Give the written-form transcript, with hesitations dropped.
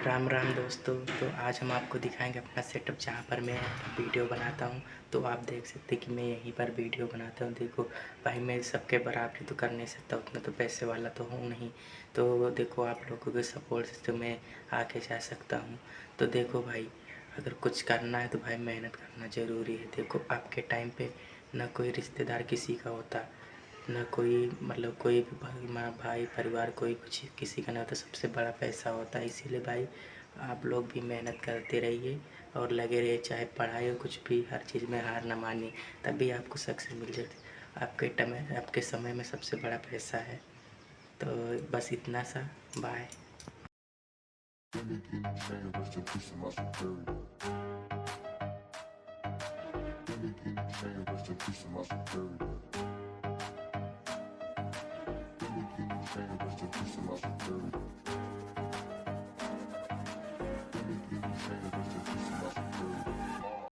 राम राम दोस्तों। तो आज हम आपको दिखाएंगे अपना सेटअप जहाँ पर मैं वीडियो बनाता हूँ। तो आप देख सकते हैं कि मैं यहीं पर वीडियो बनाता हूँ। देखो भाई, मैं सबके बराबरी तो कर नहीं सकता, उतना तो पैसे वाला तो हूँ नहीं। तो देखो, आप लोगों के सपोर्ट से तो मैं आगे जा सकता हूँ। तो देखो भाई, अगर कुछ करना है तो भाई मेहनत करना ज़रूरी है। देखो आपके टाइम पे ना कोई रिश्तेदार किसी का होता, ना कोई मतलब कोई भी भाई माँ भाई परिवार कोई कुछ किसी का नहीं होता, सबसे बड़ा पैसा होता है। इसीलिए भाई आप लोग भी मेहनत करते रहिए और लगे रहिए, चाहे पढ़ाई हो कुछ भी, हर चीज़ में हार ना मानिए, तभी आपको सक्सेस मिल जाती। आपके समय में सबसे बड़ा पैसा है। तो बस इतना सा। Bye. Rest in peace to my superior. Rest in peace to my superior.